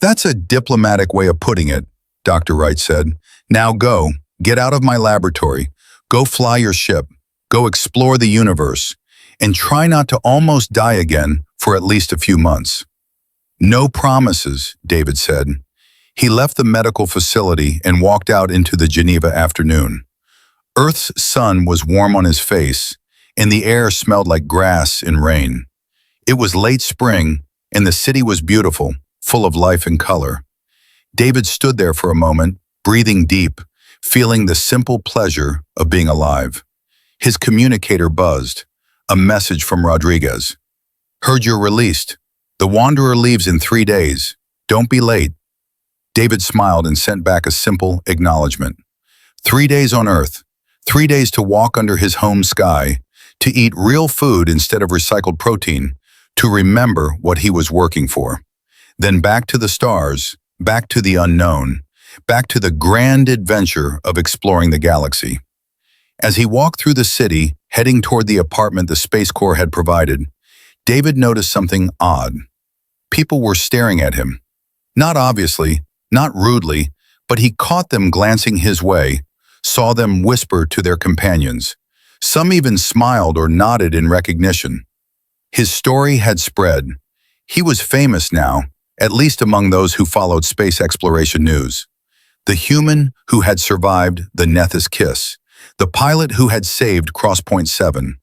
Speaker 1: That's a diplomatic way of putting it, Dr. Wright said. Now go, get out of my laboratory. Go fly your ship. Go explore the universe. And try not to almost die again for at least a few months. No promises, David said. He left the medical facility and walked out into the Geneva afternoon. Earth's sun was warm on his face, and the air smelled like grass and rain. It was late spring, and the city was beautiful, full of life and color. David stood there for a moment, breathing deep, feeling the simple pleasure of being alive. His communicator buzzed, a message from Rodriguez. Heard you're released. The Wanderer leaves in 3 days. Don't be late. David smiled and sent back a simple acknowledgement. 3 days on Earth, 3 days to walk under his home sky, to eat real food instead of recycled protein, to remember what he was working for. Then back to the stars, back to the unknown, back to the grand adventure of exploring the galaxy. As he walked through the city, heading toward the apartment the Space Corps had provided, David noticed something odd. People were staring at him. Not obviously, not rudely, but he caught them glancing his way, saw them whisper to their companions. Some even smiled or nodded in recognition. His story had spread. He was famous now, at least among those who followed space exploration news. The human who had survived the Nethys kiss. The pilot who had saved Crosspoint 7.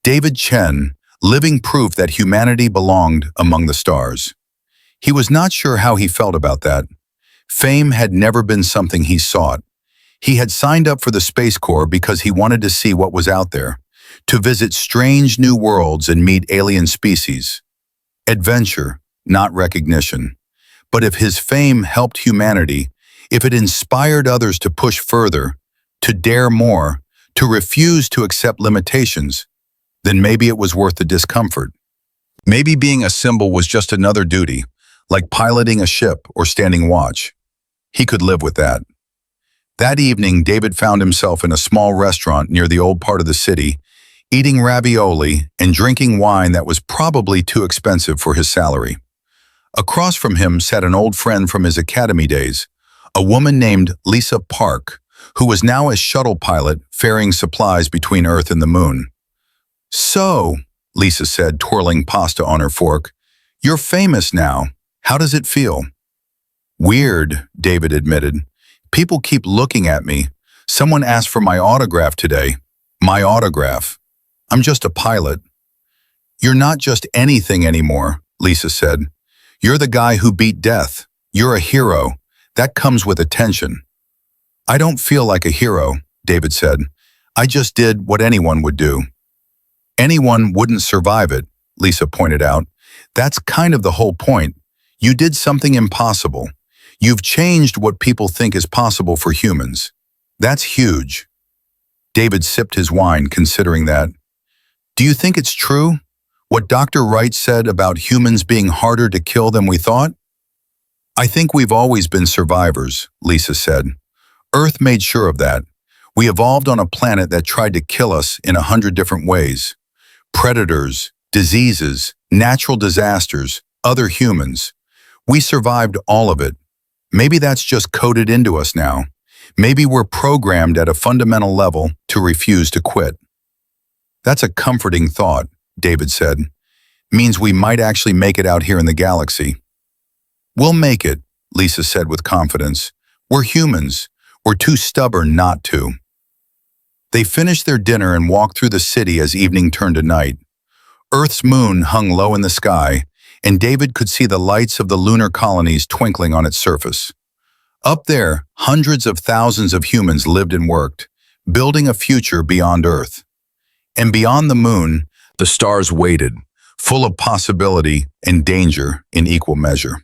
Speaker 1: David Chen, living proof that humanity belonged among the stars. He was not sure how he felt about that. Fame had never been something he sought. He had signed up for the Space Corps because he wanted to see what was out there, to visit strange new worlds and meet alien species. Adventure, not recognition. But if his fame helped humanity, if it inspired others to push further, to dare more, to refuse to accept limitations, then maybe it was worth the discomfort. Maybe being a symbol was just another duty, like piloting a ship or standing watch. He could live with that. That evening, David found himself in a small restaurant near the old part of the city, eating ravioli and drinking wine that was probably too expensive for his salary. Across from him sat an old friend from his academy days, a woman named Lisa Park, who was now a shuttle pilot ferrying supplies between Earth and the Moon. "So," Lisa said, twirling pasta on her fork, "you're famous now. How does it feel?" "Weird," David admitted. "People keep looking at me. Someone asked for my autograph today." "My autograph? I'm just a pilot." "You're not just anything anymore," Lisa said. "You're the guy who beat death. You're a hero. That comes with attention." "I don't feel like a hero," David said. "I just did what anyone would do." "Anyone wouldn't survive it," Lisa pointed out. "That's kind of the whole point. You did something impossible. You've changed what people think is possible for humans. That's huge." David sipped his wine, considering that. "Do you think it's true? What Dr. Wright said about humans being harder to kill than we thought?" "I think we've always been survivors," Lisa said. "Earth made sure of that. We evolved on a planet that tried to kill us in 100 different ways. Predators, diseases, natural disasters, other humans. We survived all of it. Maybe that's just coded into us now. Maybe we're programmed at a fundamental level to refuse to quit." "That's a comforting thought," David said. "Means we might actually make it out here in the galaxy." "We'll make it," Lisa said with confidence. "We're humans. We're too stubborn not to." They finished their dinner and walked through the city as evening turned to night. Earth's moon hung low in the sky, and David could see the lights of the lunar colonies twinkling on its surface. Up there, hundreds of thousands of humans lived and worked, building a future beyond Earth. And beyond the moon, the stars waited, full of possibility and danger in equal measure.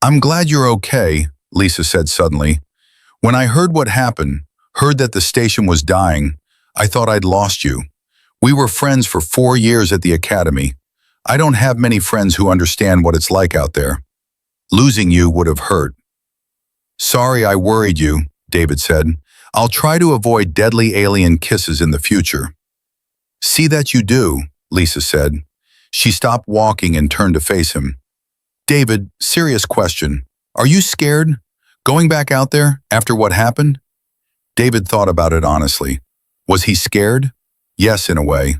Speaker 1: "I'm glad you're okay," Lisa said suddenly. "When I heard what happened, heard that the station was dying, I thought I'd lost you. We were friends for 4 years at the academy. I don't have many friends who understand what it's like out there. Losing you would have hurt." "Sorry I worried you," David said. "I'll try to avoid deadly alien kisses in the future." "See that you do," Lisa said. She stopped walking and turned to face him. "David, serious question. Are you scared? Going back out there after what happened?" David thought about it honestly. Was he scared? Yes, in a way.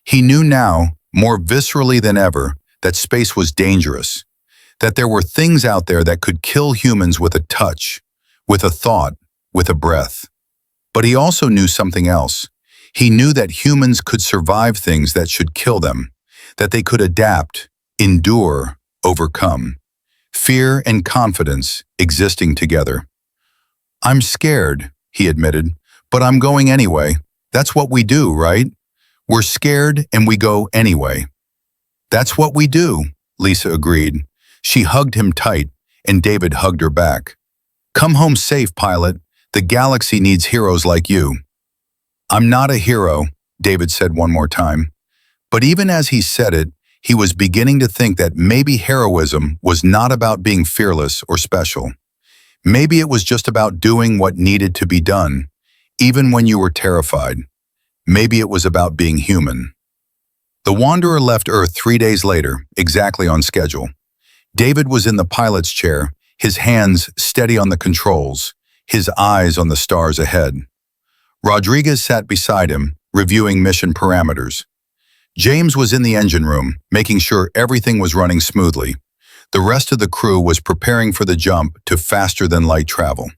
Speaker 1: He knew now, more viscerally than ever, that space was dangerous, that there were things out there that could kill humans with a touch, with a thought, with a breath. But he also knew something else. He knew that humans could survive things that should kill them, that they could adapt, endure, overcome. Fear and confidence existing together. "I'm scared," he admitted, "but I'm going anyway. That's what we do, right? We're scared and we go anyway." "That's what we do," Lisa agreed. She hugged him tight, and David hugged her back. "Come home safe, pilot. The galaxy needs heroes like you." "I'm not a hero," David said one more time. But even as he said it, he was beginning to think that maybe heroism was not about being fearless or special. Maybe it was just about doing what needed to be done, even when you were terrified. Maybe it was about being human. The Wanderer left Earth 3 days later, exactly on schedule. David was in the pilot's chair, his hands steady on the controls, his eyes on the stars ahead. Rodriguez sat beside him, reviewing mission parameters. James was in the engine room, making sure everything was running smoothly. The rest of the crew was preparing for the jump to faster-than-light travel.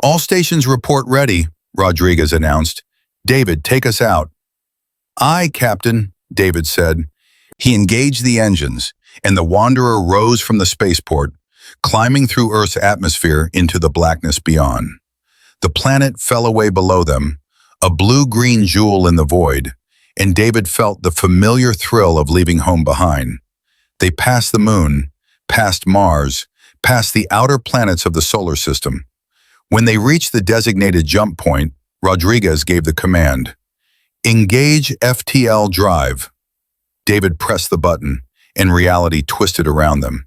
Speaker 1: "All stations report ready," Rodriguez announced. "David, take us out." "Aye, Captain," David said. He engaged the engines, and the Wanderer rose from the spaceport, climbing through Earth's atmosphere into the blackness beyond. The planet fell away below them, a blue-green jewel in the void, and David felt the familiar thrill of leaving home behind. They passed the moon, past Mars, past the outer planets of the solar system. When they reached the designated jump point, Rodriguez gave the command, "Engage FTL drive." David pressed the button, and reality twisted around them.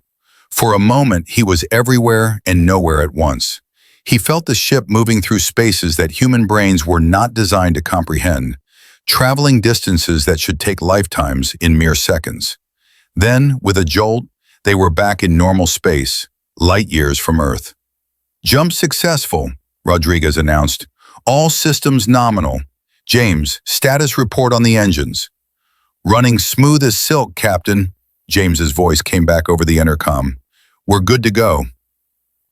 Speaker 1: For a moment, he was everywhere and nowhere at once. He felt the ship moving through spaces that human brains were not designed to comprehend, traveling distances that should take lifetimes in mere seconds. Then, with a jolt, they were back in normal space, light years from Earth. "Jump successful," Rodriguez announced. "All systems nominal. James, status report on the engines." "Running smooth as silk, Captain," James's voice came back over the intercom. "We're good to go."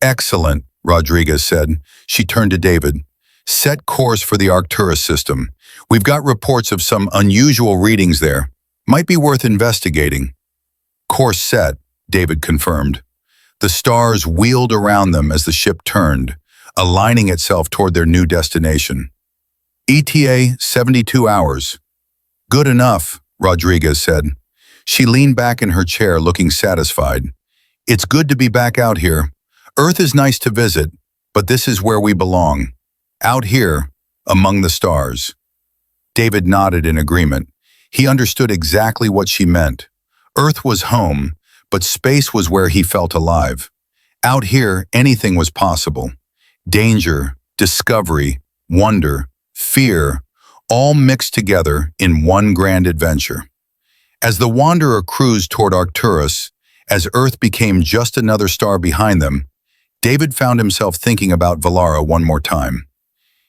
Speaker 1: "Excellent," Rodriguez said. She turned to David. "Set course for the Arcturus system. We've got reports of some unusual readings there. Might be worth investigating." "Course set," David confirmed. The stars wheeled around them as the ship turned, aligning itself toward their new destination. "ETA 72 hours. "Good enough," Rodriguez said. She leaned back in her chair, looking satisfied. "It's good to be back out here. Earth is nice to visit, but this is where we belong. Out here, among the stars." David nodded in agreement. He understood exactly what she meant. Earth was home, but space was where he felt alive. Out here, anything was possible. Danger, discovery, wonder, fear, all mixed together in one grand adventure. As the Wanderer cruised toward Arcturus, as Earth became just another star behind them, David found himself thinking about Valara one more time.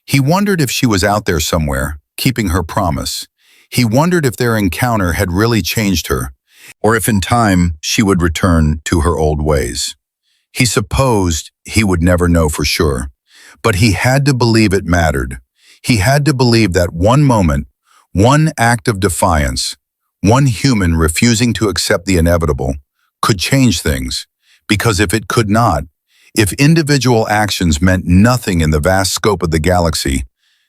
Speaker 1: He wondered if she was out there somewhere, keeping her promise. He wondered if their encounter had really changed her, or if in time she would return to her old ways. He supposed he would never know for sure, but he had to believe it mattered. He had to believe that one moment, one act of defiance, one human refusing to accept the inevitable, could change things, because if it could not, if individual actions meant nothing in the vast scope of the galaxy,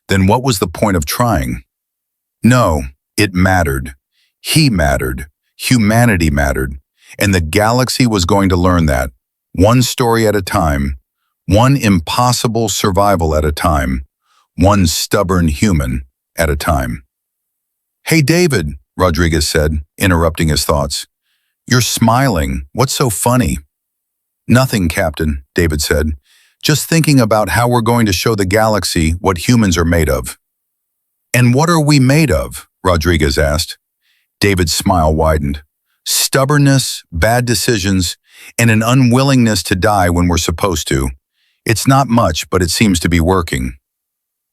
Speaker 1: then what was the point of trying? No, it mattered. He mattered. Humanity mattered. And the galaxy was going to learn that, one story at a time, one impossible survival at a time, one stubborn human at a time. "Hey, David," Rodriguez said, interrupting his thoughts. "You're smiling. What's so funny?" "Nothing, Captain," David said. "Just thinking about how we're going to show the galaxy what humans are made of." "And what are we made of?" Rodriguez asked. David's smile widened. "Stubbornness, bad decisions, and an unwillingness to die when we're supposed to. It's not much, but it seems to be working."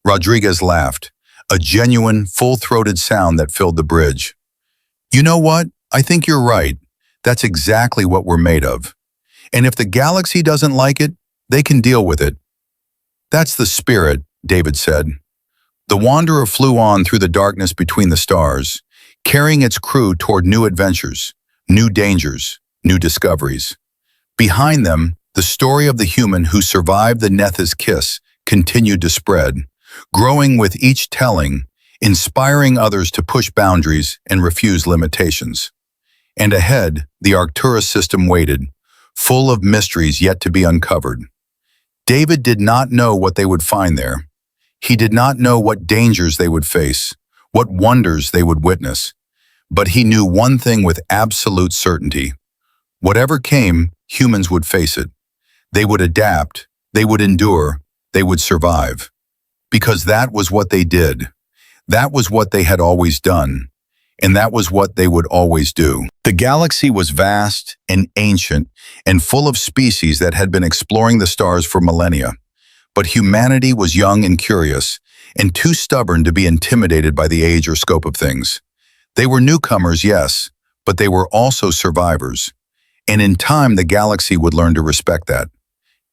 Speaker 1: Rodriguez laughed, a genuine, full-throated sound that filled the bridge. "You know what? I think you're right. That's exactly what we're made of. And if the galaxy doesn't like it, they can deal with it." "That's the spirit," David said. The Wanderer flew on through the darkness between the stars, carrying its crew toward new adventures, new dangers, new discoveries. Behind them, the story of the human who survived the Netha's kiss continued to spread, growing with each telling, inspiring others to push boundaries and refuse limitations. And ahead, the Arcturus system waited, full of mysteries yet to be uncovered. David did not know what they would find there. He did not know what dangers they would face, what wonders they would witness. But he knew one thing with absolute certainty. Whatever came, humans would face it. They would adapt, they would endure, they would survive. Because that was what they did. That was what they had always done. And that was what they would always do. The galaxy was vast and ancient and full of species that had been exploring the stars for millennia. But humanity was young and curious, and too stubborn to be intimidated by the age or scope of things. They were newcomers, yes, but they were also survivors. And in time, the galaxy would learn to respect that.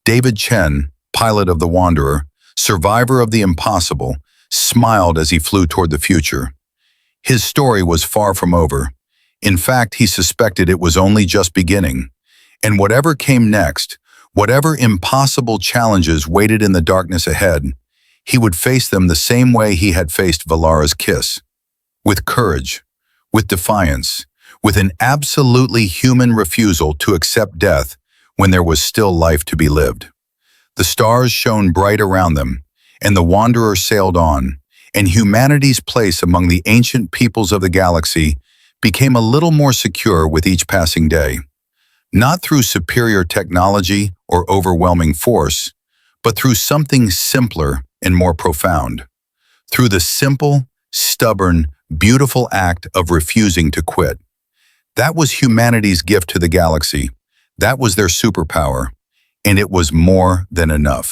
Speaker 1: David Chen, pilot of the Wanderer, survivor of the impossible, smiled as he flew toward the future. His story was far from over. In fact, he suspected it was only just beginning. And whatever came next, whatever impossible challenges waited in the darkness ahead, he would face them the same way he had faced Valara's kiss. With courage, with defiance, with an absolutely human refusal to accept death when there was still life to be lived. The stars shone bright around them, and the wanderer sailed on, and humanity's place among the ancient peoples of the galaxy became a little more secure with each passing day. Not through superior technology or overwhelming force, but through something simpler and more profound. Through the simple, stubborn, beautiful act of refusing to quit. That was humanity's gift to the galaxy. That was their superpower, and it was more than enough.